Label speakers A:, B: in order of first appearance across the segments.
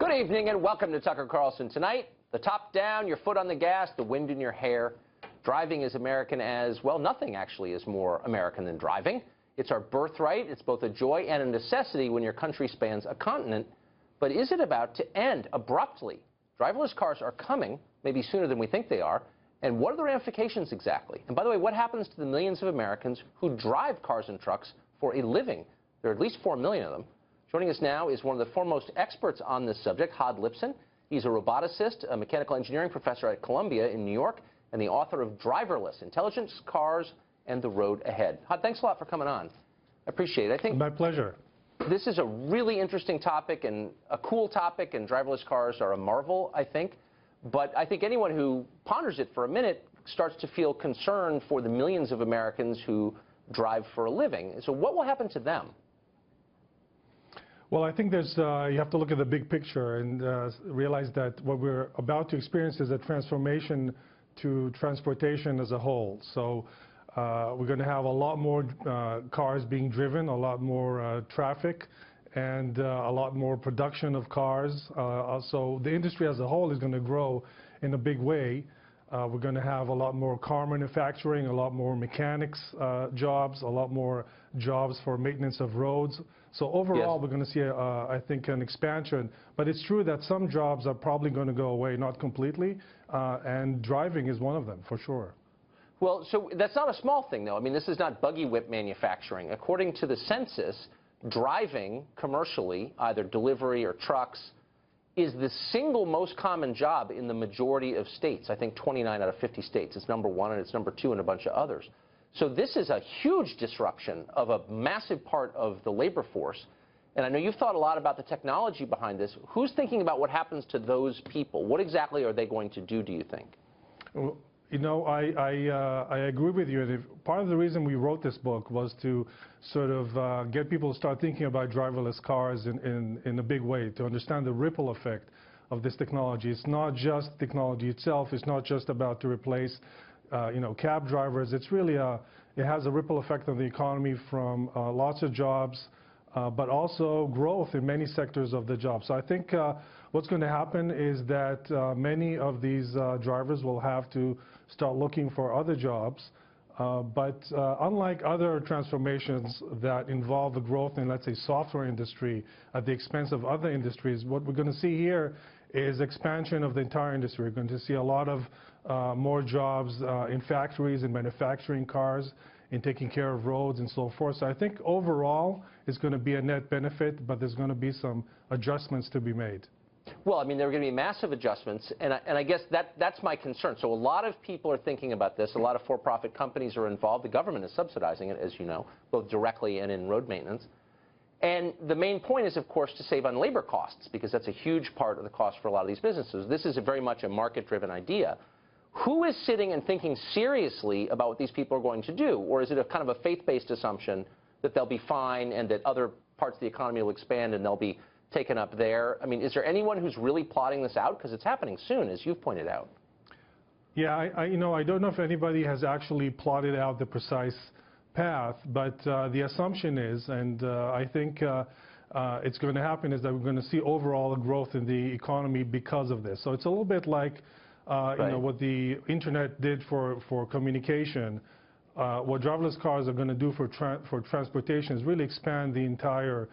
A: Good evening and welcome to Tucker Carlson. Tonight, the top down, your foot on the gas, the wind in your hair. Driving is American as, well, nothing actually is more American than driving. It's our birthright. It's both a joy and a necessity when your country spans a continent. But is it about to end abruptly? Driverless cars are coming, maybe sooner than we think they are. And what are the ramifications exactly? And by the way, what happens to the millions of Americans who drive cars and trucks for a living? There are at least 4 million of them. Joining us now is one of the foremost experts on this subject, Hod Lipson. He's a roboticist, a mechanical engineering professor at Columbia in New York, and the author of Driverless, Intelligent Cars and the Road Ahead. Hod, thanks a lot for coming on. I appreciate it. I think
B: my pleasure.
A: This is a really interesting topic and a cool topic, and driverless cars are a marvel, I think. But I think anyone who ponders it for a minute starts to feel concerned for the millions of Americans who drive for a living. So what will happen to them?
B: Well, I think there's, you have to look at the big picture and realize that what we're about to experience is a transformation to transportation as a whole. So we're going to have a lot more cars being driven, a lot more traffic, and a lot more production of cars. So the industry as a whole is going to grow in a big way. We're going to have a lot more car manufacturing, a lot more mechanics jobs, a lot more jobs for maintenance of roads. So overall, we're going to see, I think, an expansion. But it's true that some jobs are probably going to go away, not completely, and driving is one of them, for sure.
A: Well, so that's not a small thing, though. I mean, this is not buggy whip manufacturing. According to the census, driving commercially, either delivery or trucks, is the single most common job in the majority of states. I think 29 out of 50 states. It's number one, and it's number two in a bunch of others. So this is a huge disruption of a massive part of the labor force. And I know you've thought a lot about the technology behind this. Who's thinking about what happens to those people? What exactly are they going to do you think?
B: Well, you know, I agree with you. And part of the reason we wrote this book was to sort of get people to start thinking about driverless cars in a big way, to understand the ripple effect of this technology. It's not just technology itself. It's not just about to replace you know, cab drivers. It's really it has a ripple effect on the economy from lots of jobs, but also growth in many sectors of the job. So I think what's going to happen is that many of these drivers will have to start looking for other jobs. But unlike other transformations that involve the growth in, let's say, software industry at the expense of other industries, what we're going to see here is expansion of the entire industry. We're going to see a lot of more jobs in factories, in manufacturing cars, in taking care of roads and so forth. So I think overall it's going to be a net benefit, but there's going to be some adjustments to be made.
A: Well, I mean, there are going to be massive adjustments, and I guess that's my concern. So a lot of people are thinking about this. A lot of for-profit companies are involved. The government is subsidizing it, as you know, both directly and in road maintenance. And the main point is, of course, to save on labor costs, because that's a huge part of the cost for a lot of these businesses. This is very much a market-driven idea. Who is sitting and thinking seriously about what these people are going to do? Or is it a kind of a faith-based assumption that they'll be fine and that other parts of the economy will expand and they'll be taken up there? I mean, is there anyone who's really plotting this out? Because it's happening soon, as you've pointed out.
B: Yeah, you know, I don't know if anybody has actually plotted out the precise path, but the assumption is, and I think it's going to happen, is that we're going to see overall a growth in the economy because of this. So it's a little bit like you know, what the internet did for communication. What driverless cars are going to do for transportation is really expand the entire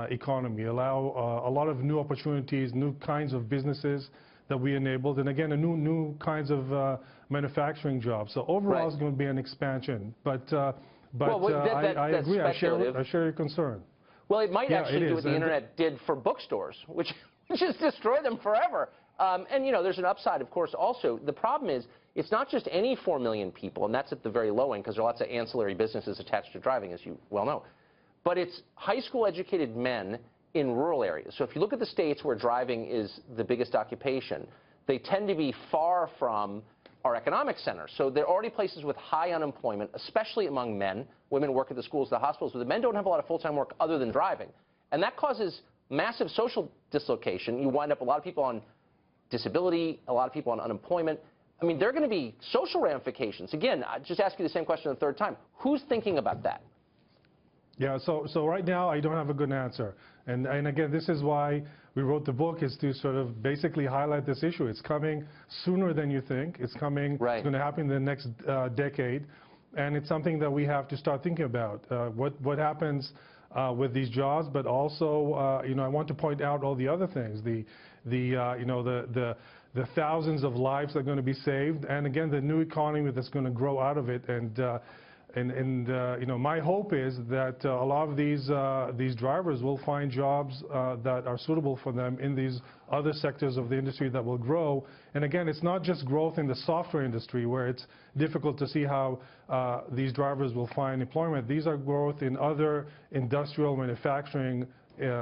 B: economy, allow a lot of new opportunities, new kinds of businesses that we enabled, and again, new kinds of manufacturing jobs. So overall, it's going to be an expansion. But I agree. I share your concern.
A: Well, it might actually do what the internet did for bookstores, which just destroy them forever. And, you know, there's an upside, of course, also. The problem is it's not just any 4 million people, and that's at the very low end because there are lots of ancillary businesses attached to driving, as you well know. But it's high school educated men in rural areas. So if you look at the states where driving is the biggest occupation, they tend to be far from our economic centers. So they're already places with high unemployment, especially among men. Women work at the schools, the hospitals, but the men don't have a lot of full-time work other than driving. And that causes massive social dislocation. You wind up a lot of people on disability, a lot of people on unemployment. I mean, there are going to be social ramifications. Again, I just ask you the same question a third time. Who's thinking about that?
B: Yeah, so right now I don't have a good answer. And again, this is why we wrote the book, is to sort of basically highlight this issue. It's coming sooner than you think. It's coming.
A: Right.
B: It's going to happen in the next decade, and it's something that we have to start thinking about. What happens with these jobs, but also, you know, I want to point out all the other things. You know, the thousands of lives that are going to be saved, and again, the new economy that's going to grow out of it. And you know, my hope is that a lot of these drivers will find jobs that are suitable for them in these other sectors of the industry that will grow. And again, it's not just growth in the software industry where it's difficult to see how these drivers will find employment. These are growth in other industrial manufacturing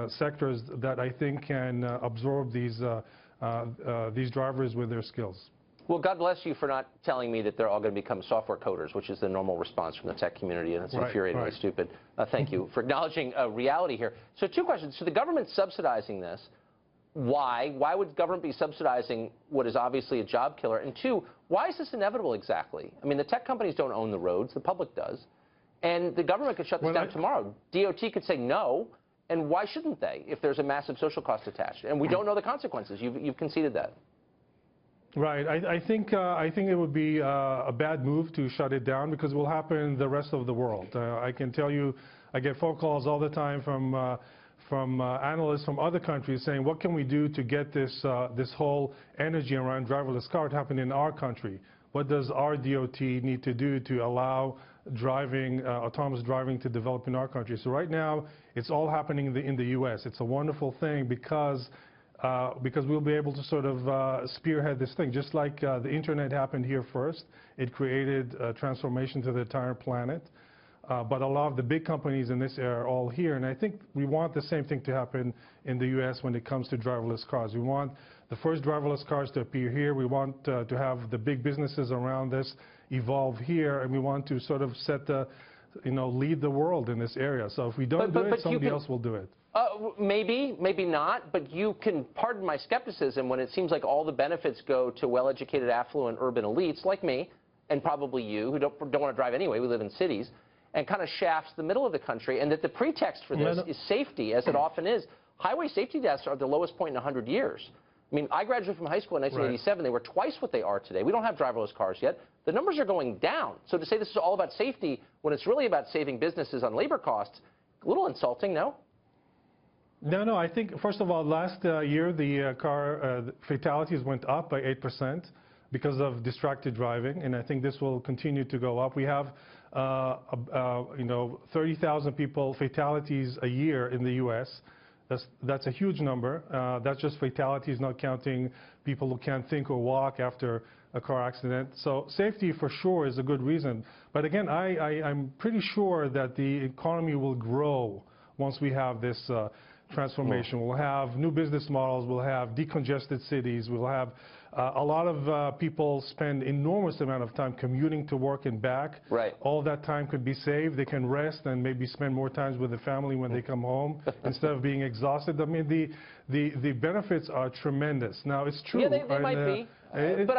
B: sectors that I think can absorb these drivers with their skills.
A: Well, God bless you for not telling me that they're all going to become software coders, which is the normal response from the tech community, and it's infuriatingly stupid. Thank you for acknowledging reality here. So 2 questions. So the government's subsidizing this. Why? Why would government be subsidizing what is obviously a job killer? And 2, why is this inevitable exactly? I mean, the tech companies don't own the roads. The public does. And the government could shut this down tomorrow. DOT could say no. And why shouldn't they if there's a massive social cost attached? And we don't know the consequences. You've conceded that.
B: Right. I think it would be a bad move to shut it down because it will happen in the rest of the world. I can tell you, I get phone calls all the time from analysts from other countries saying, what can we do to get this whole energy around driverless cars to happen in our country? What does our DOT need to do to allow driving, autonomous driving to develop in our country? So right now, it's all happening in the U.S. It's a wonderful thing because we'll be able to sort of spearhead this thing. Just like the internet happened here first, it created a transformation to the entire planet. But a lot of the big companies in this area are all here, and I think we want the same thing to happen in the U.S. when it comes to driverless cars. We want the first driverless cars to appear here. We want to have the big businesses around this evolve here, and we want to sort of set the, you know, lead the world in this area. So if we don't do it, somebody else will do it.
A: Maybe, maybe not, but you can pardon my skepticism when it seems like all the benefits go to well-educated, affluent, urban elites like me, and probably you, who don't want to drive anyway, we live in cities, and kind of shafts the middle of the country, and that the pretext for this is safety, as it often is. Highway safety deaths are the lowest point in 100 years. I mean, I graduated from high school in 1987. They were twice what they are today. We don't have driverless cars yet. The numbers are going down. So to say this is all about safety when it's really about saving businesses on labor costs, a little insulting, no?
B: No, I think, first of all, last year the car fatalities went up by 8% because of distracted driving, and I think this will continue to go up. We have, you know, 30,000 fatalities a year in the U.S. That's a huge number. That's just fatalities, not counting people who can't think or walk after a car accident. So safety for sure is a good reason. But again, I'm pretty sure that the economy will grow once we have this transformation. We'll have new business models, we'll have decongested cities, we'll have a lot of people spend enormous amount of time commuting to work and back.
A: Right.
B: All that time could be saved. They can rest and maybe spend more time with the family when they come home instead of being exhausted. I mean, the benefits are tremendous. Now, it's true.
A: Yeah, they might be. But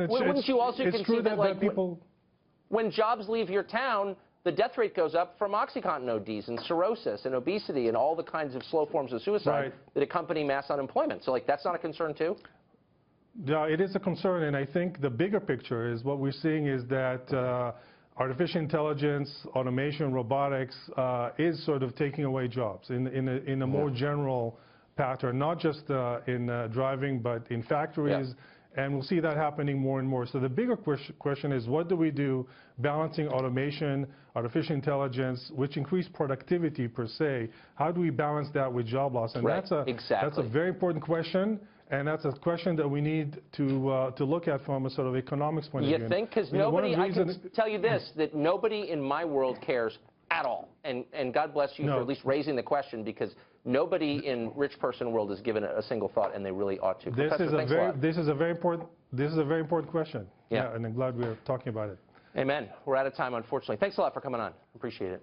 A: wouldn't you also concede that, like, when jobs leave your town, the death rate goes up from OxyContin ODs and cirrhosis and obesity and all the kinds of slow forms of suicide that accompany mass unemployment. So, like, that's not a concern, too?
B: Yeah, it is a concern, and I think the bigger picture is what we're seeing is that artificial intelligence, automation, robotics is sort of taking away jobs in a more general pattern, not just in driving, but in factories. And we'll see that happening more and more. So the bigger question is, what do we do balancing automation, artificial intelligence, which increase productivity per se? How do we balance that with job loss? And that's a very important question. And that's a question that we need to look at from a sort of economics point of view.
A: You think? Because nobody, I can tell you this, that nobody in my world cares at all. And God bless you for at least raising the question, because nobody in rich person world has given it a single thought, and they really ought to.
B: This is a very important question. Yeah, and I'm glad we're talking about it.
A: Amen. We're out of time, unfortunately. Thanks a lot for coming on. Appreciate it.